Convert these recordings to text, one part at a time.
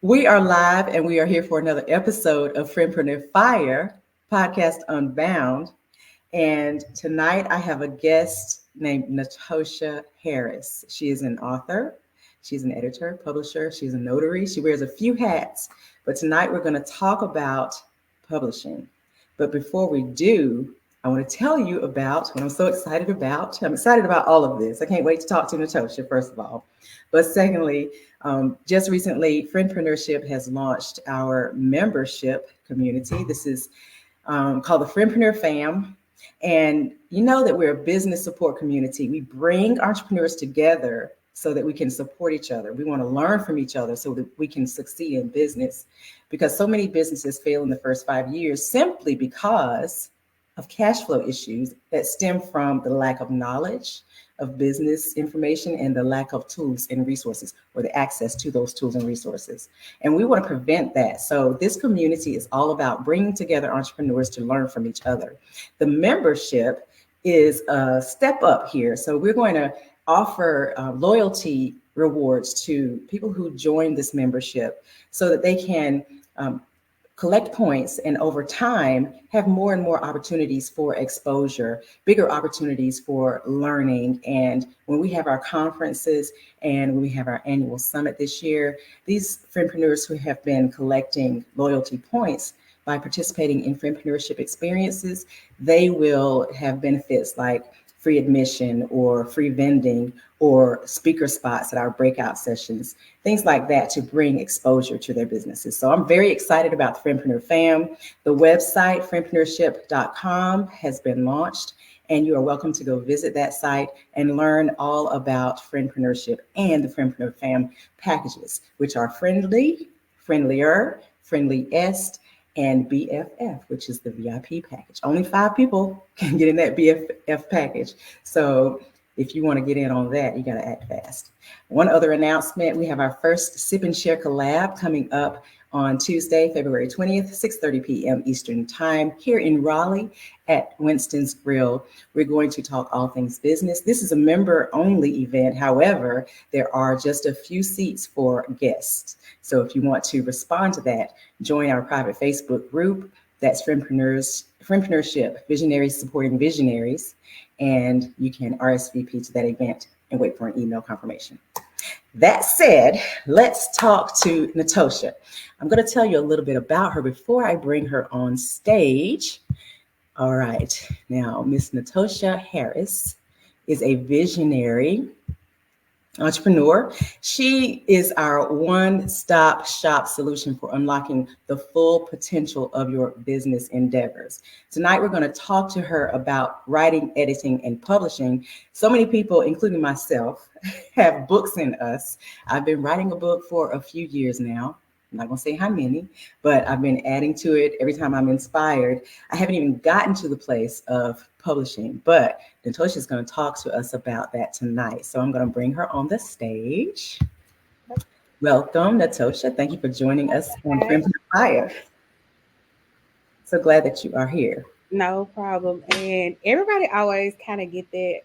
We are live and we are here for another episode of Friendpreneur Fire, podcast Unbound. And tonight I have a guest named Natosha Harris. She is an author, she's an editor, publisher, she's a notary. She wears a few hats, but tonight we're going to talk about publishing. But before we do, I want to tell you about what I'm so excited about. I'm excited about all of this. I can't wait to talk to Natosha, first of all. But secondly, just recently, Friendpreneurship has launched our membership community. This is called the Friendpreneur Fam. And you know that we're a business support community. We bring entrepreneurs together so that we can support each other. We want to learn from each other so that we can succeed in business, because so many businesses fail in the first 5 years simply because of cash flow issues that stem from the lack of knowledge of business information and the lack of tools and resources, or the access to those tools and resources. And we want to prevent that. So this community is all about bringing together entrepreneurs to learn from each other. The membership is a step up here. So we're going to offer loyalty rewards to people who join this membership so that they can collect points and over time have more and more opportunities for exposure, bigger opportunities for learning. And when we have our conferences and when we have our annual summit this year, these friendpreneurs who have been collecting loyalty points by participating in friendpreneurship experiences, they will have benefits like free admission or free vending or speaker spots at our breakout sessions, things like that, to bring exposure to their businesses. So I'm very excited about the Friendpreneur Fam. The website, friendpreneurship.com, has been launched, and you are welcome to go visit that site and learn all about friendpreneurship and the Friendpreneur Fam packages, which are friendly, friendlier, friendliest, and BFF, which is the VIP package. Only 5 people can get in that BFF package. So if you want to get in on that, you got to act fast. One other announcement, we have our first Sip and Share collab coming up on Tuesday, February 20th, 6:30 p.m. Eastern Time here in Raleigh at Winston's Grill. We're going to talk all things business. This is a member-only event. However, there are just a few seats for guests. So if you want to respond to that, join our private Facebook group. That's Friendpreneurship, Visionaries Supporting Visionaries. And you can RSVP to that event and wait for an email confirmation. That said, let's talk to Natosha. I'm going to tell you a little bit about her before I bring her on stage. All right. Now, Miss Natosha Harris is a visionary entrepreneur. She is our one-stop shop solution for unlocking the full potential of your business endeavors. Tonight, we're going to talk to her about writing, editing, and publishing. So many people, including myself, have books in us. I've been writing a book for a few years now. I'm not going to say how many, but I've been adding to it every time I'm inspired. I haven't even gotten to the place of publishing, but Natosha is going to talk to us about that tonight. So I'm going to bring her on the stage. Welcome, Natosha. Thank you for joining us on Friendpreneur Fire. So glad that you are here. No problem. And everybody always kind of get that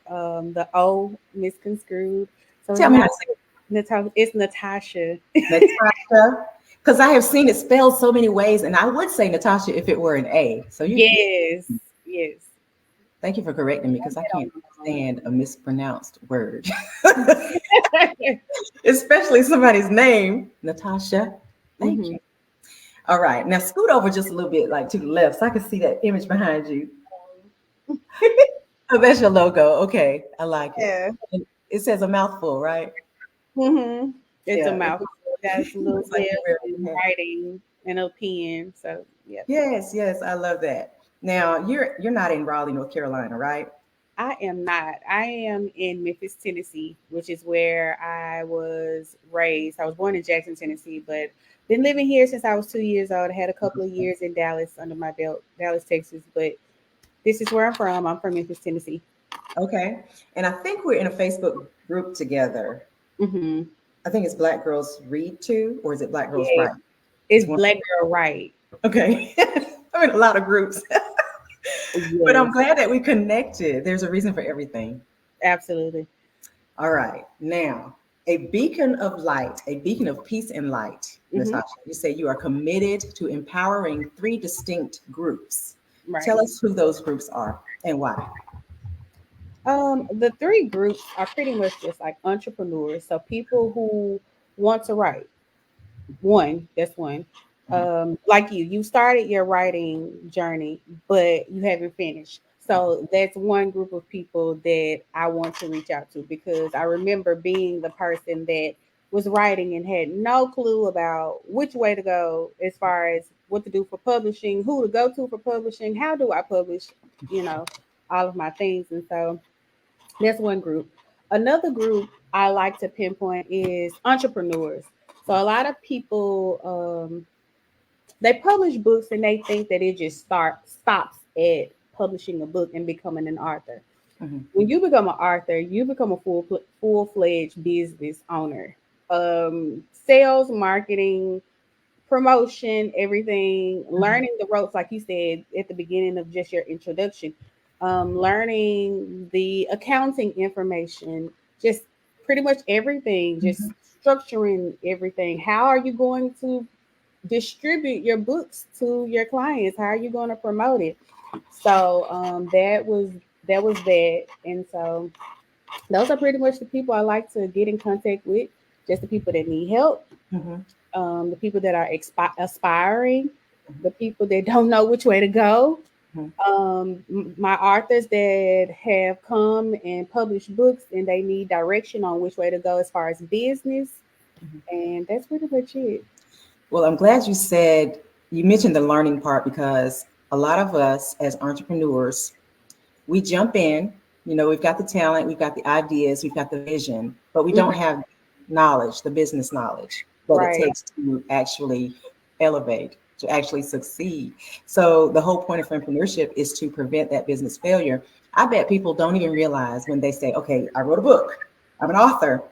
the O misconstrued. So Tell me how to say it. It's Natosha. Natosha. Because I have seen it spelled so many ways, and I would say Natosha if it were an A. So yes. Thank you for correcting me, because I can't stand a mispronounced word, especially somebody's name, Natosha. Thank you. All right, now scoot over just a little bit, like to the left, so I can see that image behind you. Oh, that's your logo. Okay, I like it. Yeah. It says a mouthful, right? It's a mouthful. That's a little writing and a pen. So yeah. Yes, I love that. Now you're not in Raleigh, North Carolina, right? I am not. I am in Memphis, Tennessee, which is where I was raised. I was born in Jackson, Tennessee, but been living here since I was 2 years old. I had a couple of years in Dallas under my belt, Dallas, Texas, but this is where I'm from. I'm from Memphis, Tennessee. Okay. And I think we're in a Facebook group together. I think it's Black Girls Read Too, or is it Black Girls Write? It's Black Girl Write. Okay. I'm in a lot of groups. But I'm glad that we connected. There's a reason for everything. Absolutely. All right. Now, a beacon of light, a beacon of peace and light Mm-hmm. Natasha. You say you are committed to empowering three distinct groups. Tell Right. us who those groups are and why. The three groups are pretty much just like entrepreneurs. So people who want to write. That's one. Mhm. Like you started your writing journey, but you haven't finished. So that's one group of people that I want to reach out to, because I remember being the person that was writing and had no clue about which way to go as far as what to do for publishing, who to go to for publishing, how do I publish, you know, all of my things. And so that's one group. Another group I like to pinpoint is entrepreneurs. So a lot of people, they publish books and they think that it just stops at publishing a book and becoming an author. Mhm. When you become an author, you become a full fledged business owner. Sales, marketing, promotion, everything, Mhm. learning the ropes, like you said at the beginning of just your introduction, learning the accounting information, just pretty much everything, just Mhm. structuring everything. How are you going to distribute your books to your clients? How are you going to promote it? So that was that, and so those are pretty much the people I like to get in contact with. Just the people that need help, Mhm. the people that are aspiring, the people that don't know which way to go, Mhm. my authors that have come and published books and they need direction on which way to go as far as business. Mhm. And that's pretty much it. Well, I'm glad you mentioned the learning part because a lot of us as entrepreneurs, we jump in, we've got the talent, we've got the ideas, we've got the vision, but we don't Mhm. have knowledge, the business knowledge that it Right. takes to actually elevate, to actually succeed. So the whole point of entrepreneurship is to prevent that business failure. I bet people don't even realize when they say, okay, I wrote a book, I'm an author.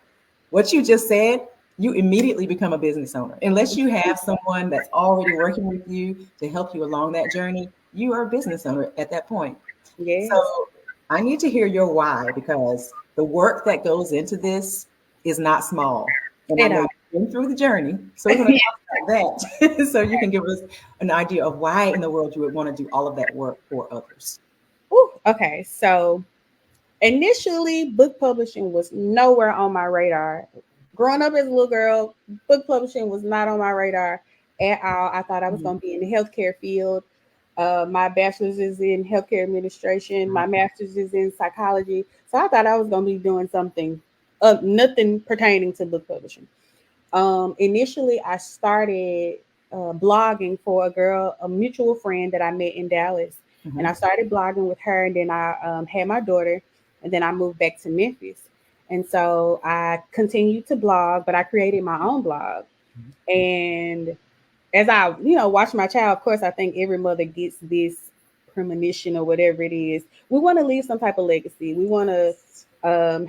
What you just said, you immediately become a business owner. Unless you have someone that's already working with you to help you along that journey, you are a business owner at that point. So Yes. I need to hear your why because the work that goes into this is not small. And I At know all. you've been through the journey. So we're going to talk about that so you can give us an idea of why in the world you would want to do all of that work for others. Ooh, okay. So initially, book publishing was nowhere on my radar. Growing up as a little girl, book publishing was not on my radar at all. I thought I was Mhm. going to be in the healthcare field. My bachelor's is in healthcare administration. My master's is in psychology. So I thought I was going to be doing something, nothing pertaining to book publishing. Initially, I started blogging for a mutual friend that I met in Dallas. And I Mhm. started blogging with her, and then I had my daughter, and then I moved back to Memphis. And so I continued to blog, but I created my own blog. And as I, watch my child, of course, I think every mother gets this premonition or whatever it is. We want to leave some type of legacy. We want to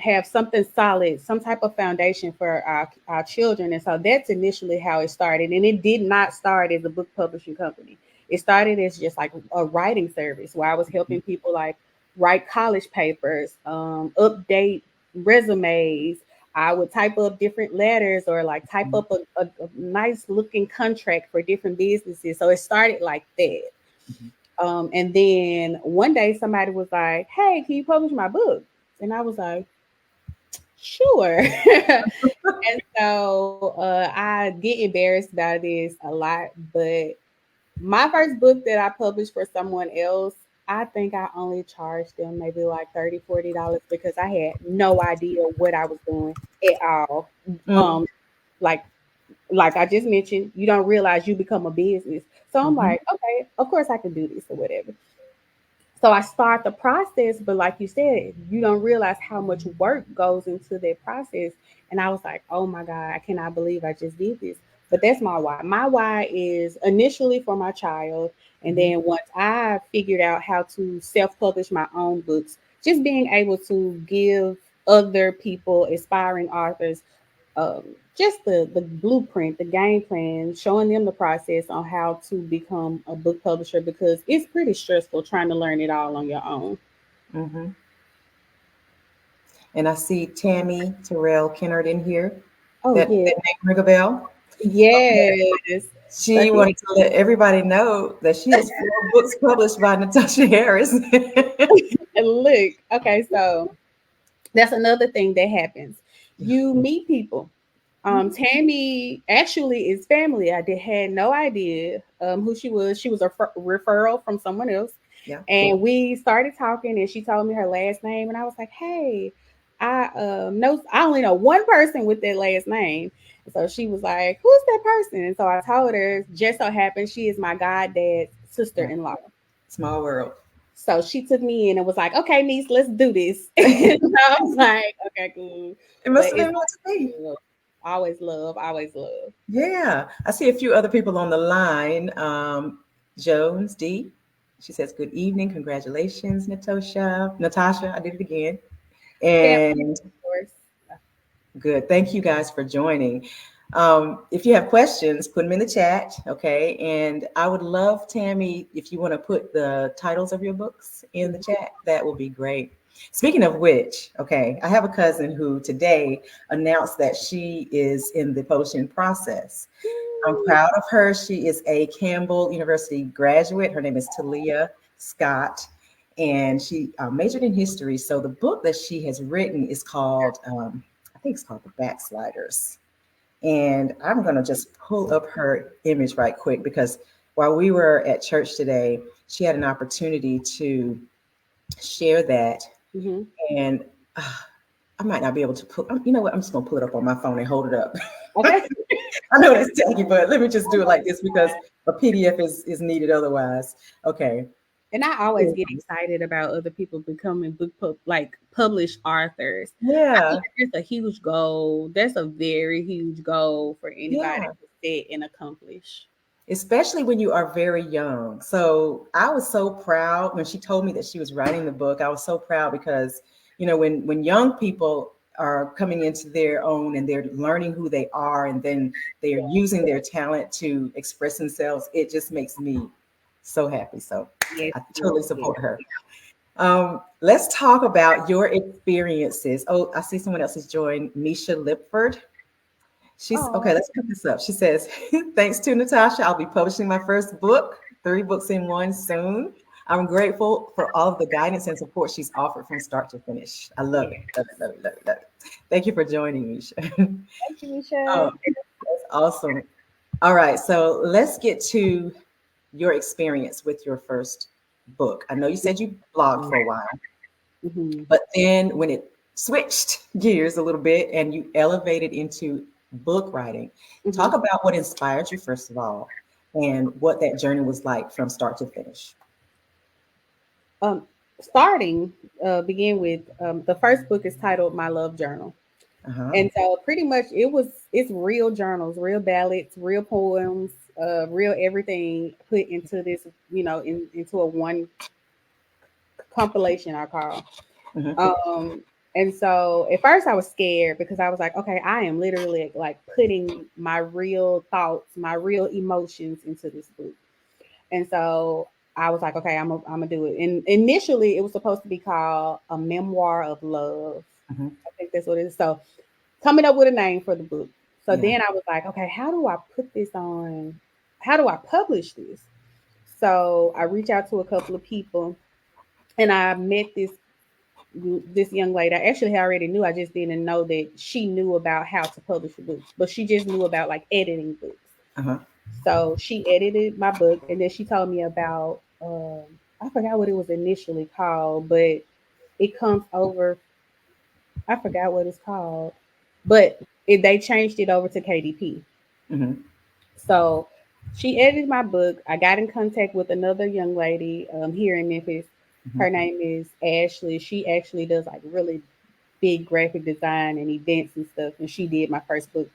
have something solid, some type of foundation for our children. And so that's initially how it started. And it did not start as a book publishing company. It started as just like a writing service where I was helping people like write college papers, update resumes. I would type up different letters or like type up a nice looking contract for different businesses. So it started like that. Mhm. And then one day somebody was like, "Hey, can you publish my book?" And I was like, "Sure." And so I get embarrassed about this a lot, but my first book that I published for someone else, I think I only charged them maybe like $30, $40 because I had no idea what I was doing at all. Mm. Um, like like I just mentioned, you don't realize you become a business. So I'm Mhm. like, okay, of course I can do this or whatever. So I start the process, but like you said, you don't realize how much work goes into that process. And I was like, oh my God, I cannot believe I just did this. But that's my why. My why is initially for my child. And Mhm. then once I figured out how to self publish my own books, just being able to give other people, aspiring authors, um, just the blueprint, the game plan, showing them the process on how to become a book publisher because it's pretty stressful trying to learn it all on your own. Mhm. And I see Tammy Terrell Kennard in here. Oh That yeah, name ring a bell? Yes. So She wanted to let everybody know that she has 4 books published by Natosha Harris. look, okay, so that's another thing that happens. You meet people. Tammy actually is family. Had no idea who she was. She was a referral from someone else, Yeah. and we started talking. And she told me her last name, and I was like, "Hey, I only know one person with that last name." And so she was like, "Who's that person?" And so I told her. Just so happens she is my goddad's Yeah. sister-in-law. Small world. So she took me in and was like, "Okay, niece, let's do this." So I was like, "Okay, cool." It must But have it's been meant to be. love. Always love, always love. Yeah. I see a few other people on the line. Jones D. She says, "Good evening. Congratulations, Natosha." Natasha, I did it again. Family, And of course. good. Thank you guys for joining. If you have questions, put them in the chat, okay? And I would love, Tammy, if you want to put the titles of your books in the chat, that will be great. Speaking of which, okay, I have a cousin who today announced that she is in the publishing process. I'm proud of her. She is a Campbell University graduate. Her name is Talia Scott, and she majored in history. So the book that she has written is called, I think it's called The Backsliders. And I'm going to just pull up her image right quick because while we were at church today, she had an opportunity to share that. Mm-hmm. And I might not be able to put, you know what? I'm just going to pull it up on my phone and hold it up. Okay. I know it's tacky, but let me just do it like this because a PDF is needed otherwise. Okay. And I always get excited about other people becoming published authors. I Yeah. think that's a huge goal. That's a very huge goal for anybody Yeah. to set and accomplish. Especially when you are very young. So I was so proud when she told me that she was writing the book. I was so proud because, you know, when young people are coming into their own and they're learning who they are and then they are using their talent to express themselves, it just makes me so happy. So Yes, I yes, totally yes. support her. Let's talk about your experiences. Oh, I see someone else has joined, Misha Lipford. She's okay. Oh, Let's put this up. She says, "Thanks to Natasha, I'll be publishing my first book, 3 books in one soon. I'm grateful for all of the guidance and support she's offered from start to finish. I love yeah. it. Love it. Love it. Love it. Love it. Thank you for joining me." Thank you, Misha. Oh, that's awesome. All right. So let's get to your experience with your first book. I know you said you blogged for a while, Mm-hmm. but then when it switched gears a little bit and you elevated into book writing, Mm-hmm. talk about what inspired you, first of all, and what that journey was like from start to finish. Um, starting begin with the first book is titled My Love Journal. Uh-huh. And so pretty much it's real journals, real ballads, real poems, real everything put into this, into a one compilation I call. Hmm. Um and so at first I was scared because I was like, okay, I am literally like putting my real thoughts, my real emotions into this book. And so I was like, okay, I'm gonna do it. And initially it was supposed to be called A Memoir of Love. Hmm. I think that's what it is. So coming up with a name for the book. So Yeah. then I was like, okay, how do I put this on? How do I publish this? So I reached out to a couple of people and I met this young lady. I actually already knew. I just didn't know that she knew about how to publish a book, but she just knew about like editing books. Uh-huh. So she edited my book, and then she told me about I forgot what it was initially called, but it comes over. I forgot what it's called, but they changed it over to KDP. Hmm. So she edited my book. I got in contact with another young lady here in Memphis. Hmm. Her name is Ashley. She actually does like really big graphic design and events and stuff. And she did my first book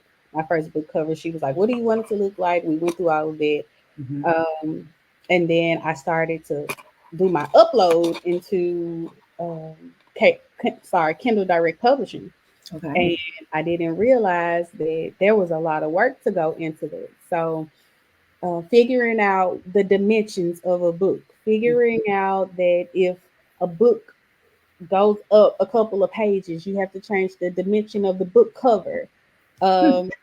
cover. She was like, "What do you want it to look like?" We went through all of that. Hmm. Um, and then I started to do my upload into Kindle Direct Publishing. Okay. And I didn't realize that there was a lot of work to go into that. So figuring out the dimensions of a book, figuring out that if a book goes up a couple of pages, you have to change the dimension of the book cover.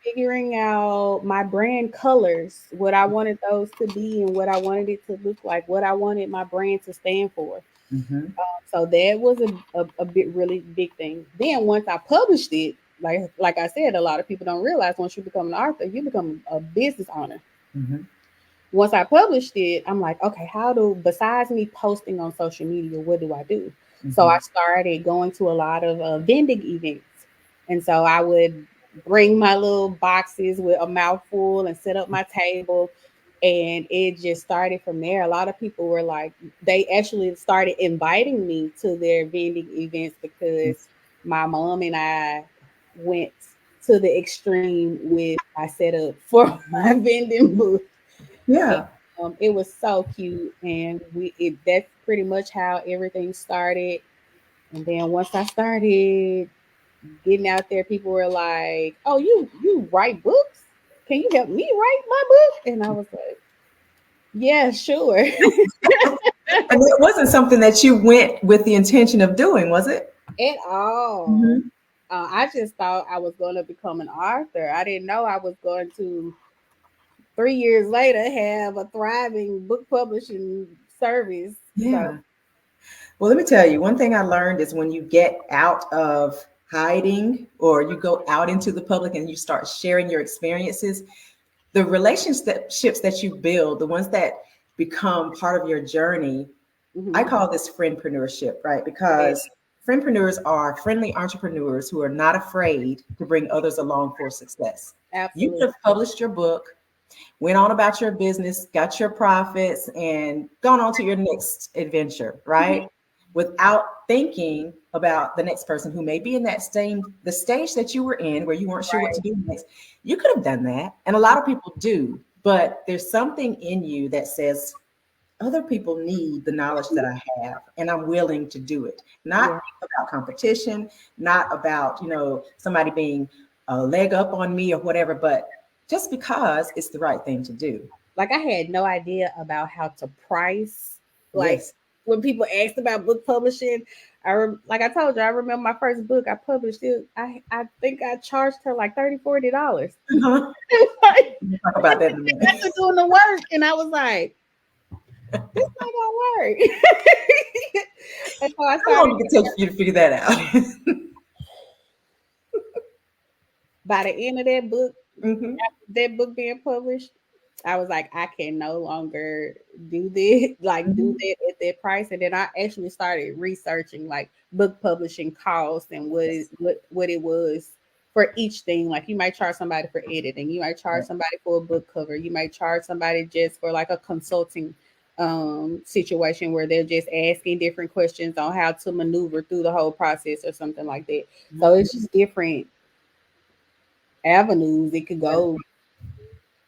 Figuring out my brand colors, what I wanted those to be and what I wanted it to look like, what I wanted my brand to stand for. Mm-hmm. So that was a bit really big thing. Then once I published it, like I said, a lot of people don't realize once you become an author, you become a business owner. Mm-hmm. Once I published it, I'm like, okay, besides me posting on social media, what do I do? So Mm-hmm. I started going to a lot of vending events. And so I would bring my little boxes with a mouthful and set up my table. And it just started from there. A lot of people were like, they actually started inviting me to their vending events because my mom and I went to the extreme with my setup for my vending booth. And, Yeah. it was so cute, and that's pretty much how everything started. And then once I started getting out there, people were like, "Oh, you write books? Can you help me write my book?" And I was like, "Yeah, sure." And it wasn't something that you went with the intention of doing, was it? At all. Mm-hmm. I just thought I was going to become an author. I didn't know I was going to 3 years later have a thriving book publishing service. So Yeah. Well, let me tell you, one thing I learned is when you get out of hiding or you go out into the public and you start sharing your experiences, the relationships that you build, the ones that become part of your journey, I mhm. call this friendpreneurship, right? Yeah, Because friendpreneurs are friendly entrepreneurs who are not afraid to bring others along for success. You could absolutely. have published your book, went on about your business, got your profits, and gone on to your next adventure, Mhm. right? Without thinking about the next person who may be in that same the stage that you were in where you weren't sure what to Right. do next. You could have done that. And a lot of people do, but there's something in you that says, other people need the knowledge that I have, and I'm willing to do it. Yeah. Not about competition, not about, somebody being a leg up on me or whatever, but just because it's the right thing to do. Like I had no idea about how to price. Like Yes. when people asked about book publishing, like I told you, I remember my first book I published it. I think I charged her like $30, $40. Uh-huh. Like, We'll talk about that in a minute. after doing the work, and I was like, this not gonna work. And so I How started. long did it take for you to figure that out? By the end of that book, Hmm. that book being published, I was like, I can no longer do this, like do Hmm. that at that price. And then I actually started researching like book publishing costs and Yes. what it was for each thing. Like you might charge somebody for editing, you might charge Right. somebody for a book cover, you might charge somebody just for like a consulting situation where they're just asking different questions on how to maneuver through the whole process or something like that. So Mhm. it's just different avenues it could Yeah. go.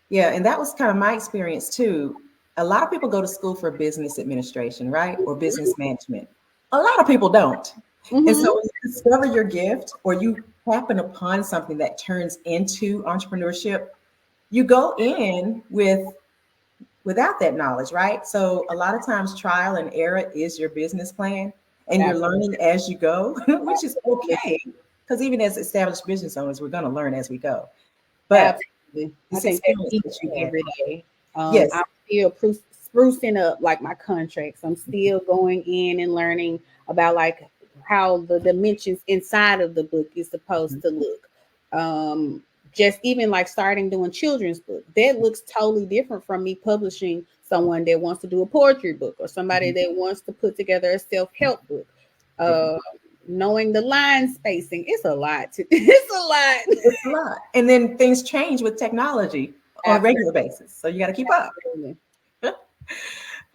Yeah, and that was kind of my experience too. A lot of people go to school for business administration, right? Or business management. A lot of people don't. And Mm-hmm. so when you discover your gift or you happen upon something that turns into entrepreneurship, you go in without that knowledge, right? So a lot of times trial and error is your business plan and you're learning as you go, which is Absolutely. okay. Because even as established business owners, we're going to learn as we go. But Absolutely. I this think that's experience each that you and had, every day. yes. I'm still sprucing up like my contracts. I'm still going in and learning about like how the dimensions inside of the book is supposed to look. Um, just even like starting doing children's book, that looks totally different from me publishing someone that wants to do a poetry book or somebody Mhm. that wants to put together a self-help book. Different. Uh, Knowing the line spacing, it's a lot. It's a lot. It's a lot. And then things change with technology on a Absolutely. regular basis. So you got to keep up. Absolutely.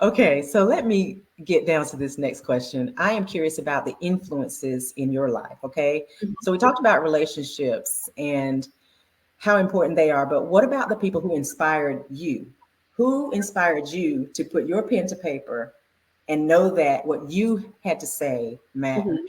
Okay, so let me get down to this next question. I am curious about the influences in your life. Okay. So we talked about relationships and how important they are, but what about the people who inspired you? Who inspired you to put your pen to paper and know that what you had to say mattered? Mhm.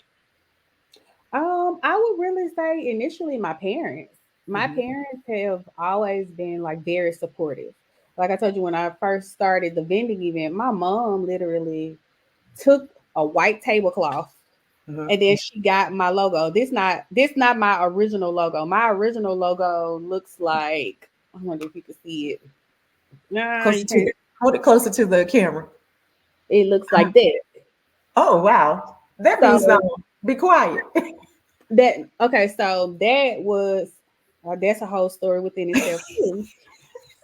I would really say initially my parents. My Mhm. parents have always been like very supportive. Like I told you when I first started the vending event, my mom literally took a white tablecloth. And then she got my logo. This not my original logo. My original logo looks like, I wonder if you can see it. Nah, you can't. Hold it closer to the camera. It looks like that. Oh wow, that means So now be quiet. so that was that's a whole story within itself too.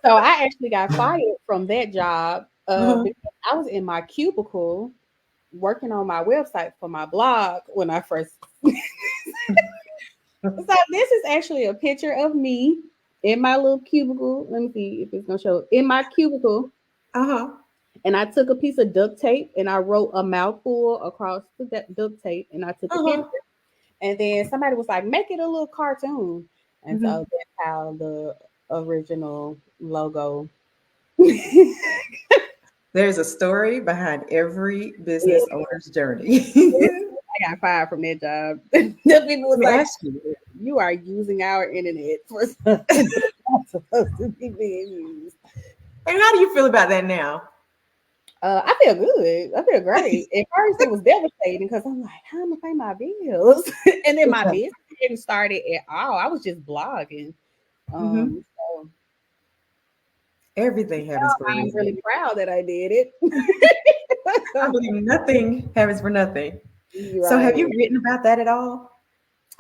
So I actually got fired from that job because I was in my cubicle working on my website for my blog when I first. So this is actually a picture of me in my little cubicle. Let me see if it's gonna show in my cubicle. And I took a piece of duct tape and I wrote a mouthful across the duct tape and I took a picture. And then somebody was like, make it a little cartoon. And so that's how the original logo. There's a story behind every business owner's journey. I got fired from that job. The people was like, you are using our internet for something that's not supposed to be being used. And how do you feel about that now? I feel good. I feel great. At first, it was devastating because I'm like, how am I paying my bills? And then my business didn't start it at all. I was just blogging. So everything happens for a reason. I'm really proud that I did it. I believe nothing happens for nothing. Right. So have you written about that at all?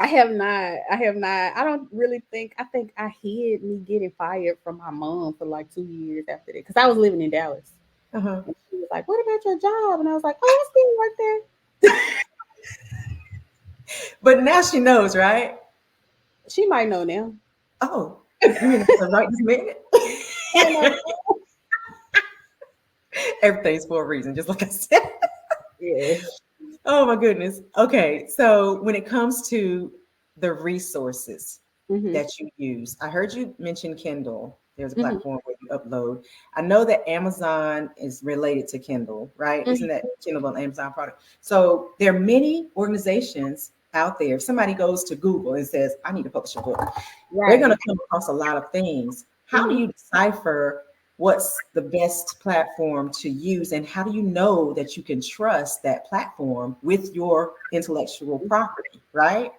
I have not. I don't really think. I think I hid me getting fired from my mom for like 2 years after that because I was living in Dallas. And she was like, "What about your job?" And I was like, "Oh, I still work there." But now she knows, right? She might know now. Oh, you mean right this minute? Everything's for a reason, just like I said. Yeah. Oh my goodness. Okay, so when it comes to the resources that you use, I heard you mention Kindle. There's a platform where you upload. I know that Amazon is related to Kindle, right? Isn't that Kindle an Amazon product? So there are many organizations out there. If somebody goes to Google and says, I need to publish a book, they're going to come across a lot of things. How do you decipher what's the best platform to use, and how do you know that you can trust that platform with your intellectual property, right?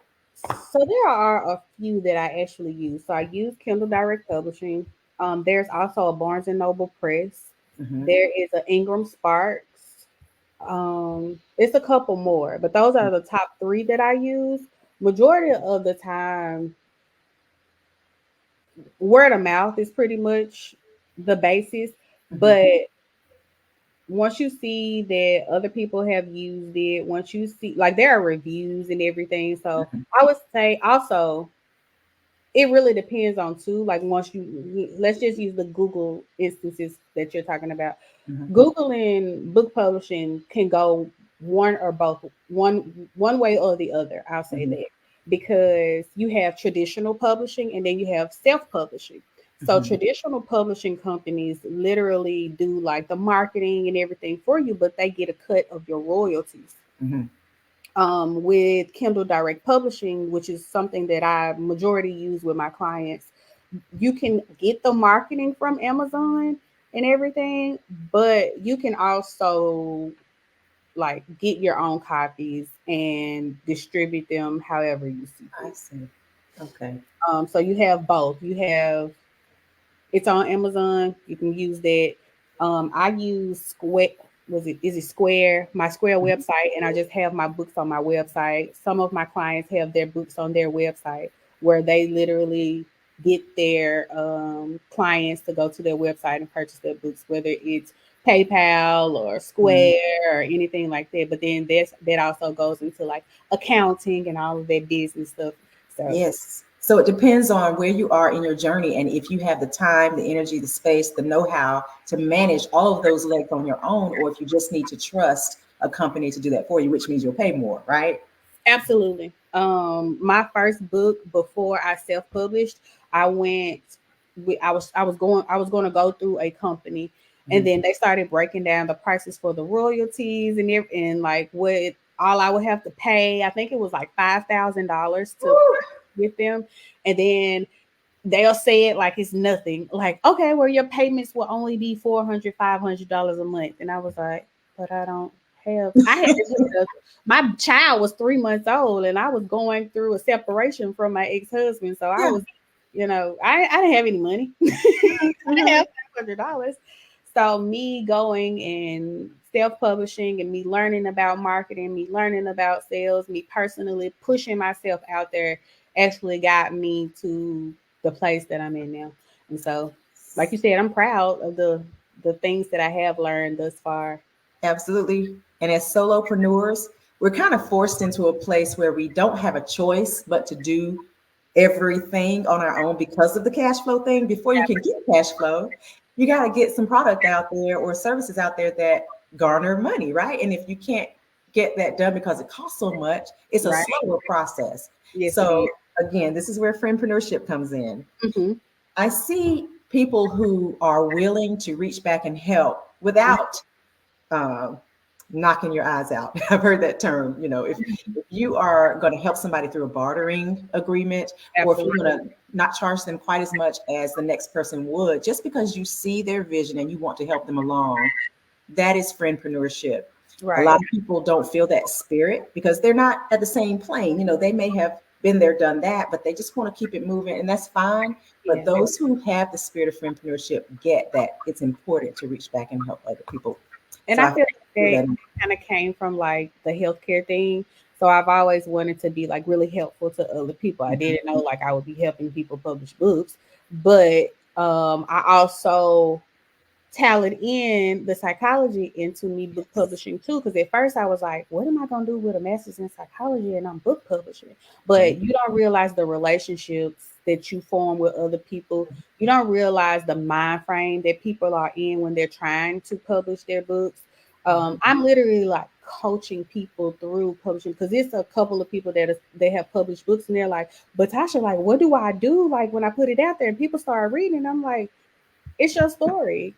So there are a few that I actually use. So I use Kindle Direct Publishing. There's also a Barnes and Noble Press. There is an Ingram Sparks. It's a couple more, but those are the top 3 that I use. Majority of the time, word of mouth is pretty much the basis, but once you see that other people have used it, once you see like there are reviews and everything, so I would say also it really depends on too. Like once let's just use the Google instances that you're talking about. Google and book publishing can go one or both, one way or the other. I'll say that because you have traditional publishing and then you have self-publishing. So traditional publishing companies literally do like the marketing and everything for you, but they get a cut of your royalties. With Kindle Direct Publishing, which is something that I majority use with my clients, you can get the marketing from Amazon and everything, but you can also like get your own copies and distribute them however you see. I see. Okay. So you have both. You have it's on Amazon. You can use that. I use Square. Is it Square? My Square website, and I just have my books on my website. Some of my clients have their books on their website, where they literally get their clients to go to their website and purchase their books, whether it's PayPal or Square or anything like that. But then that also goes into like accounting and all of that business stuff. So yes. So it depends on where you are in your journey, and if you have the time, the energy, the space, the know-how to manage all of those legs on your own, or if you just need to trust a company to do that for you, which means you'll pay more, right? Absolutely. My first book before I self-published, I was going to go through a company, and then they started breaking down the prices for the royalties and like what all I would have to pay. I think it was like $5,000 to with them, and then they'll say it like it's nothing. Like, okay, well, your payments will only be $400, $500 a month, and I was like, but I don't my child was 3 months old and I was going through a separation from my ex-husband. So I Yeah. was, I didn't have any money. I didn't have $500. So me going and self-publishing and me learning about marketing, me learning about sales, me personally pushing myself out there actually got me to the place that I'm in now. And so, like you said, I'm proud of the things that I have learned thus far. Absolutely. And as solopreneurs, we're kind of forced into a place where we don't have a choice but to do everything on our own because of the cash flow thing. Before you can get cash flow, you got to get some product out there or services out there that garner money, right? And if you can't get that done because it costs so much, it's a Right. slower process. Yes, it So, is. again, this is where friendpreneurship comes in. Mm-hmm. I see people who are willing to reach back and help without uh, knocking your eyes out. I've heard that term. If you are going to help somebody through a bartering agreement, or if you're Absolutely. going to not charge them quite as much as the next person would, just because you see their vision and you want to help them along, that is friendpreneurship. A lot Right. of people don't feel that spirit because they're not at the same plane. They may have been there, done that, but they just want to keep it moving, and that's fine. But Yeah. those who have the spirit of friendpreneurship get that it's important to reach back and help other people. And So I I feel feel like that. that kind of came from like the healthcare thing. So I've always wanted to be like really helpful to other people. I didn't know like I would be helping people publish books, but I also tallied in the psychology into me book publishing too. Because at first I was like, what am I going to do with a master's in psychology and I'm book publishing? But Right. you don't realize the relationships that you form with other people. You don't realize the mind frame that people are in when they're trying to publish their books. I'm literally like coaching people through publishing because it's a couple of people they have published books and they're like, but Tasha, like, what do I do? Like when I put it out there and people start reading, I'm like, it's your story,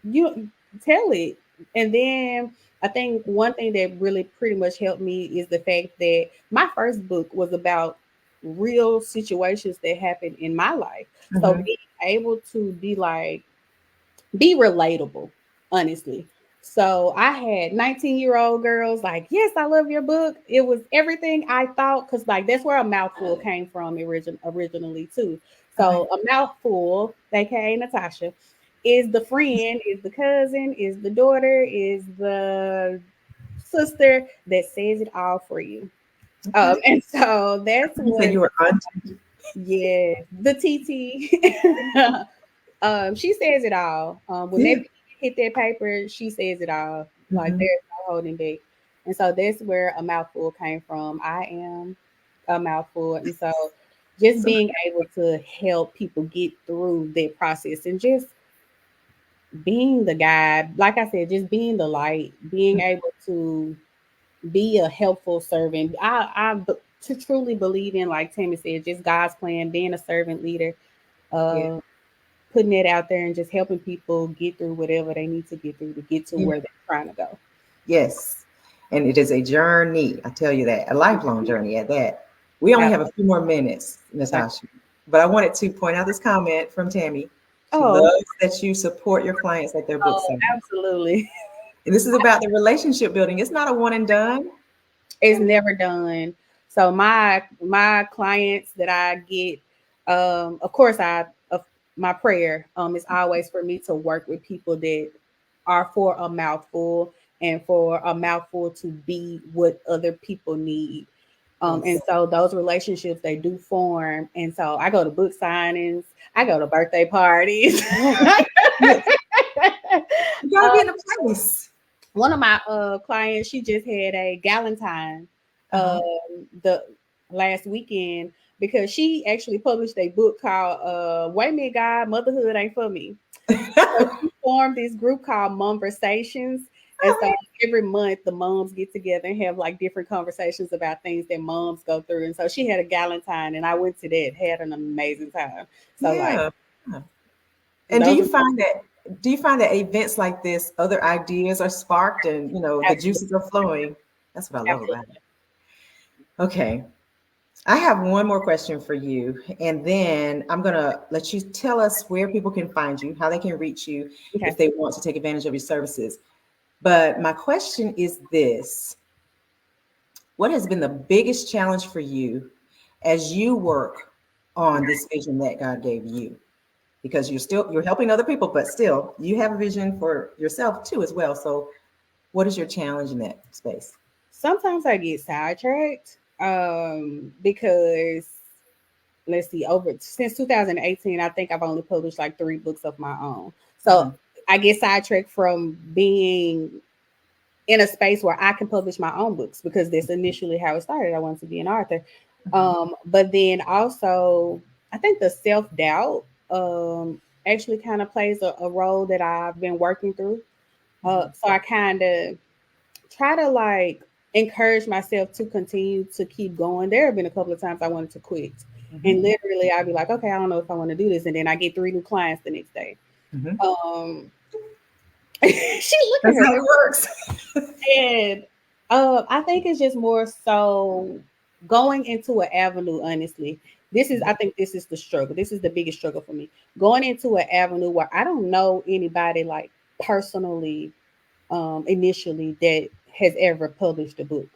you tell it. And then I think one thing that really pretty much helped me is the fact that my first book was about real situations that happened in my life. So Mhm. being able to be relatable, honestly. So I had 19-year-old girls like, yes, I love your book. It was everything I thought, because like that's where a mouthful came from originally too. Okay. So a mouthful, aka Natosha, is the friend, is the cousin, is the daughter, is the sister that says it all for you. Okay. And so that's You said what, you were on. yeah, the TT. She says it all. When Yeah. that hit that paper, she says it all. Like Mhm. there's no holding back. And so that's where a mouthful came from. I am a mouthful. And so just So being able to help people get through that process and just being the guide, like I said, just being the light, being able to be a helpful servant. To truly believe in, like Tammy said, just God's plan, being a servant leader, yeah. uh, putting it out there and just helping people get through whatever they need to get through to get to Yeah. where they're trying to go. Yes. And it is a journey. I tell you that, a lifelong journey at that. We only have a few more minutes, Natasha, but I wanted to point out this comment from Tammy. She Oh, loves that you support your clients at their book oh, signing. absolutely. And this is about the relationship building. It's not a one and done. It's never done. So my clients that I get, of course, my prayer is always for me to work with people that are for a mouthful and for a mouthful to be what other people need. And Yes. so those relationships they do form. And so I go to book signings, I go to birthday parties. Yes. Yes. You gotta uh, be in a place. One of my clients, she just had a Galentine Uh-huh. the last weekend because she actually published a book called Wait a Minute God, Motherhood Ain't For Me. So she formed this group called Momversations. And so every month the moms get together and have like different conversations about things that moms go through. And so she had a Galentine and I went to that, had an amazing time. So like Yeah. And those are do you find that events like this, other ideas are sparked and the absolutely, juices are flowing? That's what I love about absolutely. it. Okay. I have one more question for you, and then I'm gonna let you tell us where people can find you, how they can reach you if Okay. they want to take advantage of your services. But my question is this: what has been the biggest challenge for you as you work on this vision that God gave you? Because you're helping other people, but still you have a vision for yourself too as well. So what is your challenge in that space? Sometimes I get sidetracked because let's see, over since 2018, I think I've only published like 3 books of my own. So Mhm. I get sidetracked from being in a space where I can publish my own books because that's initially how it started. I wanted to be an author. Mhm. But then also, I think the self doubt actually kind of plays a role that I've been working through. Mhm. So I kind of try to like encourage myself to continue to keep going. There have been a couple of times I wanted to quit. And Mhm. literally I'd be like, okay, I don't know if I want to do this. And then I get 3 new clients the next day. Mhm. She look at That's her. how it works. And I think it's just more so going into an avenue, honestly. I think this is the struggle. This is the biggest struggle for me. Going into an avenue where I don't know anybody like personally initially that has ever published a book.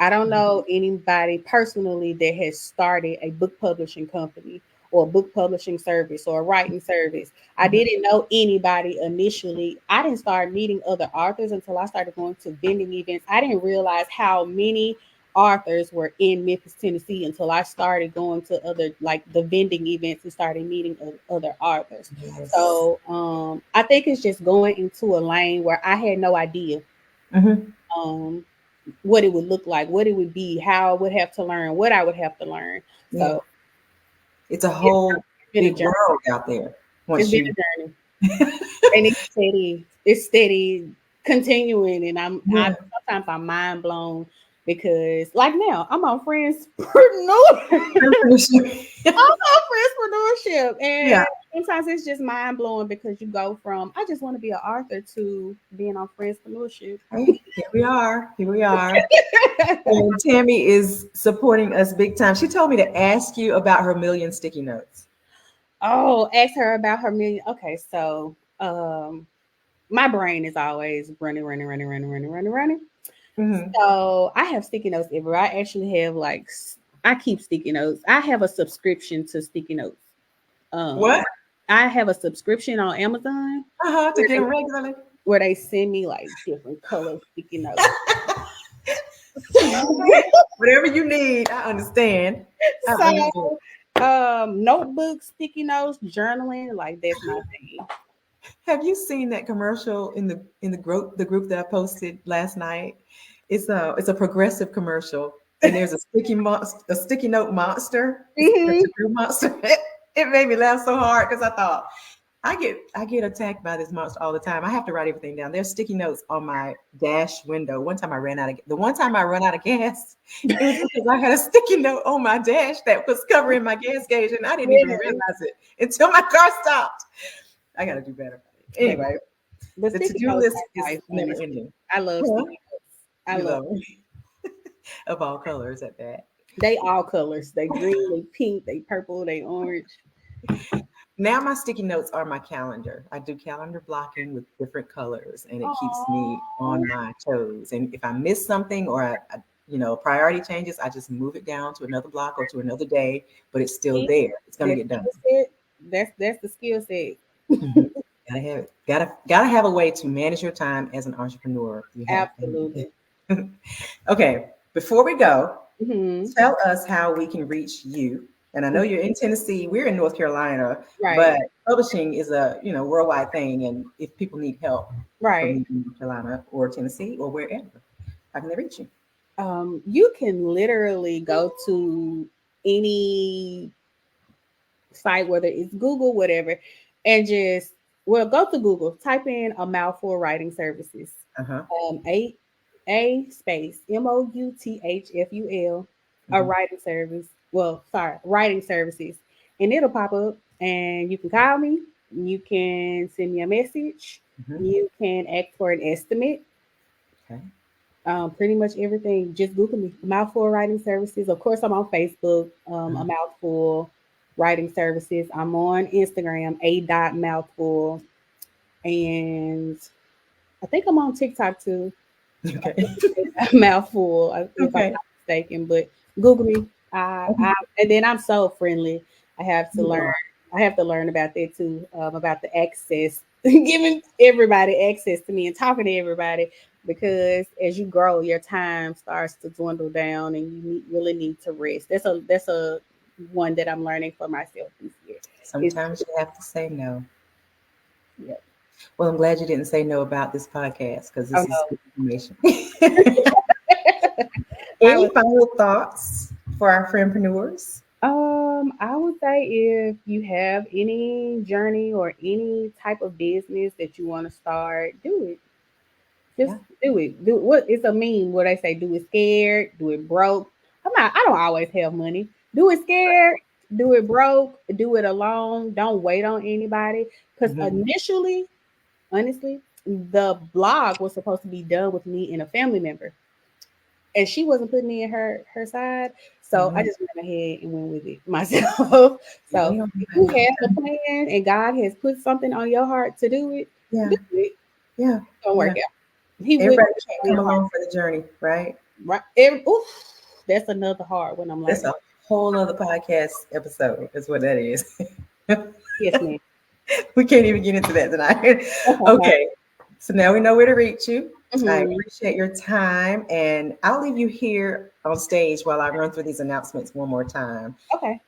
I don't know anybody personally that has started a book publishing company or a book publishing service or a writing service. I Mhm. didn't know anybody initially. I didn't start meeting other authors until I started going to vending events. I didn't realize how many authors were in Memphis, Tennessee until I started going to other like the vending events and started meeting other authors. Yes. So I think it's just going into a lane where I had no idea Mhm. um, what it would look like, what it would be, how I would have to learn, what I would have to learn. Yeah. So It's a it's whole been a big journey. world out there It's once been you a journey, and it's steady. It's steady, continuing, and I yeah. sometimes I'm mind blown because like now I'm on Friendspreneur. I'm on Friendpreneurship, Yeah. and sometimes it's just mind blowing because you go from I just want to be an author to being on Friendpreneurship. Hey, here we are. Here we are. And Tammy is supporting us big time. She told me to ask you about her million sticky notes. Oh, ask her about her million. Okay, so my brain is always running, running, running, running, running, running, running. Hmm. So I have sticky notes everywhere. I actually have like I keep sticky notes. I have a subscription to sticky notes. Um, What? I have a subscription on Amazon To where get they them regularly. where they send me like different color sticky notes. Okay. Whatever you need, I understand. I understand. So notebooks, sticky notes, journaling, like that's my thing. Have you seen that commercial in the group that I posted last night? It's a progressive commercial, and there's a sticky note monster. It's a Hmm. true monster. It made me laugh so hard because I thought I get attacked by this monster all the time. I have to write everything down. There's sticky notes on my dash window. The one time I ran out of gas, it was because I had a sticky note on my dash that was covering my gas gauge, and I didn't even Really? realize it until my car stopped. I got to do better. But Anyway, the the sticky to-do notes list are is life, never honestly. ending. I love Huh? sticky notes. I You love love them of all colors at that. they all colors. They green, they pink, they purple, they orange. Now my sticky notes are my calendar. I do calendar blocking with different colors, and it keeps me Oh, on my toes. And if I miss something or priority changes, I just move it down to another block or to another day, but it's still see, there. It's gonna that get done. skill set. That's the skill set. Mhm. Gotta have it. Gotta have a way to manage your time as an entrepreneur. You have Absolutely. to. Okay, before we go, Hmm. tell us how we can reach you. And I know you're in Tennessee, we're in North Carolina, Right. but publishing is a worldwide thing. And if people need help from Right. you in North Carolina or Tennessee or wherever, how can they reach you? You can literally go to any site, whether it's Google, whatever, and just go to Google, type in a mouthful writing services. Uh-huh. A space MOUTHFUL a Hmm. writing service. Well, sorry, writing services, and it'll pop up, and you can call me. You can send me a message. Hmm. You can ask for an estimate. Okay. Pretty much everything. Just Google me. Mouthful Writing Services. Of course, I'm on Facebook. A Mhm. Mouthful Writing Services. I'm on Instagram. A dot Mouthful. And I think I'm on TikTok too. Okay. A mouthful, if I'm Okay. not mistaken. But Google me. And then I'm so friendly. I have to You learn. are. I have to learn about that too. About the access, giving everybody access to me and talking to everybody. Because as you grow, your time starts to dwindle down, and really need to rest. That's a one that I'm learning for myself this year. Is Sometimes you have to say no. yeah. Well, I'm glad you didn't say no about this podcast because Oh this is good information. no. I Any was final thoughts for our friendpreneurs? I would say if you have any journey or any type of business that you want to start, do it. Just Yeah. do it. Do what it's a meme where they say do it scared, do it broke. I don't always have money. Do it scared, do it broke, do it alone. Don't wait on anybody. Because Mhm. initially, honestly, the blog was supposed to be done with me and a family member, and she wasn't putting me in her side. So I Mhm. just went ahead and went with it myself. Yeah, we So don't if have you no have a time. plan and God has put something on your heart to do it, Yeah. do it. Yeah. Don't work Yeah. out. He would Everybody put can't it on come your heart. along for the journey, right? Right. Oof, that's another hard one I'm That's learning. a whole other podcast episode, is what that is. Yes, ma'am. We can't even get into that tonight. Okay. So now we know where to reach you. I Mhm. appreciate your time, and I'll leave you here on stage while I run through these announcements one more time. Okay.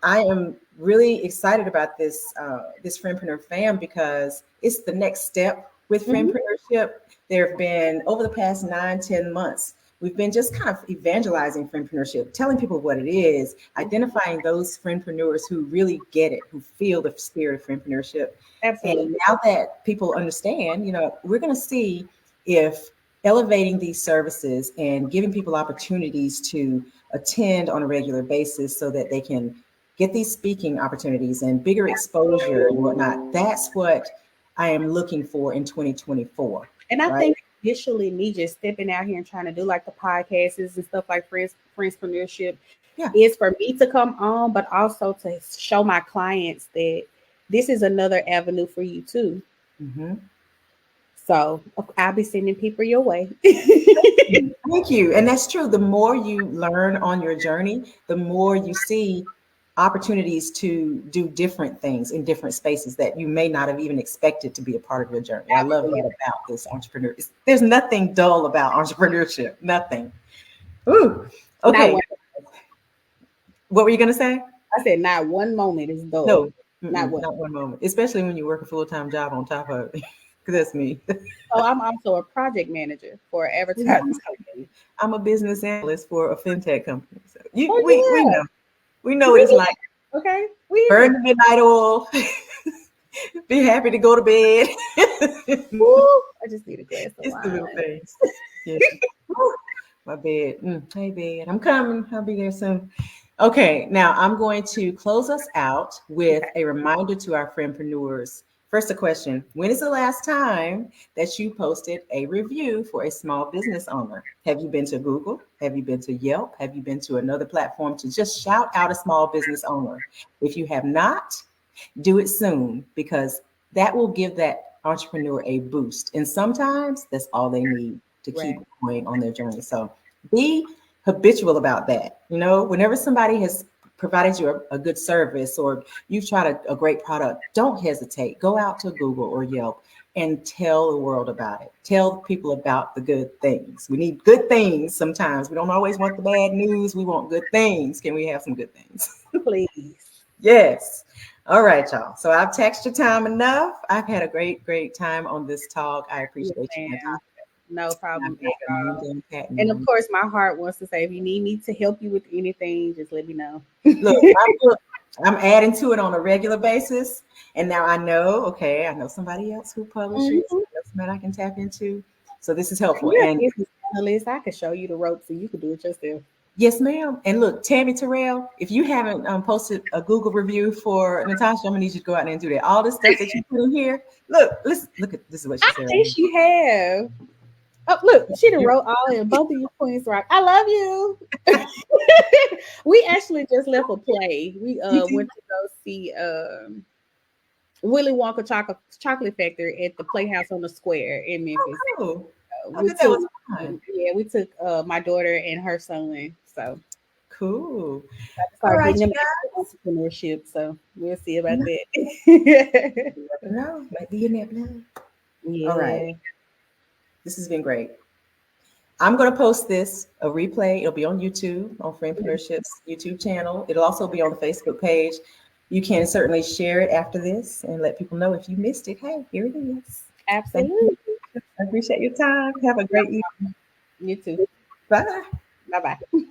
I am really excited about this Friendpreneur fam because it's the next step with Mhm. Friendpreneurship. There have been over the past 9, 10 months. We've been just kind of evangelizing Friendpreneurship, telling people what it is, identifying those Friendpreneurs who really get it, who feel the spirit of Friendpreneurship. And Absolutely. now that people understand, we're going to see if elevating these services and giving people opportunities to attend on a regular basis so that they can get these speaking opportunities and bigger exposure and whatnot. That's what I am looking for in 2024, And I right? think initially me just stepping out here and trying to do like the podcasts and stuff like friendspreneurship Yeah. is for me to come on, but also to show my clients that this is another avenue for you too. Hmm. So I'll be sending people your way. Thank you. And that's true. The more you learn on your journey, the more you see opportunities to do different things in different spaces that you may not have even expected to be a part of your journey. I love that Absolutely. about this entrepreneur. There's nothing dull about entrepreneurship. Nothing. Ooh. Not Okay. one. What were you going to say? I said not one moment is dull. No, Not one. not one moment. Especially when you work a full-time job on top of it. 'Cause that's me. So I'm also a project manager for an Yeah, advertising company. I'm a business analyst for a fintech company. So Oh we know what yeah, it's like. okay. We Burn here. the midnight oil. Be happy to go to bed. Woo, I just need a glass of It's the little wine. things. Yeah. Woo. My bed. Hey, bed. I'm coming. I'll be there soon. Okay, now I'm going to close us out with Okay. a reminder to our friendpreneurs. First, a question. When is the last time that you posted a review for a small business owner? Have you been to Google? Have you been to Yelp? Have you been to another platform to just shout out a small business owner? If you have not, do it soon because that will give that entrepreneur a boost. And sometimes that's all they need to keep Right. going on their journey. So be habitual about that. Whenever somebody has provided you a good service or you've tried a great product, don't hesitate. Go out to Google or Yelp and tell the world about it. Tell people about the good things. We need good things sometimes. We don't always want the bad news. We want good things. Can we have some good things? Please. Yes. All right, y'all. So I've taxed your time enough. I've had a great, great time on this talk. I Yes, appreciate you, ma'am. Natasha. No I've problem got at the name all. down pat And of now. course, my heart wants to say, if you need me to help you with anything, just let me know. Look, I'm adding to it on a regular basis. And now I know somebody else who publishes. Mhm. I know somebody I can tap into. So this is helpful. You're a And business analyst. I could show you the ropes and you could do it yourself. yes, ma'am. And look, Tammy Terrell, if you haven't posted a Google review for Natasha, I'm gonna need you to go out there and do that. All this stuff that you put in here, look, listen, look at this is what she I said. think she have. Oh, look, she done wrote all in both of you Queens Rock. I love you. We actually just left a play. We You did? went to go see Willy Wonka chocolate factory at the Playhouse on the Square in Memphis. Oh, I We bet that took, was fun. yeah, we took my daughter and her son. So Cool. I All start right, getting you them guys. into entrepreneurship. So we'll see about No, that. you never know. Might be in there now. All right. Yeah. This has been great. I'm going to post this, a replay. It'll be on YouTube, on Friendpreneurship's YouTube channel. It'll also be on the Facebook page. You can certainly share it after this and let people know if you missed it. Hey, here it is. Thank you. Absolutely. I appreciate your time. Have a great evening. You too. Bye. Bye bye.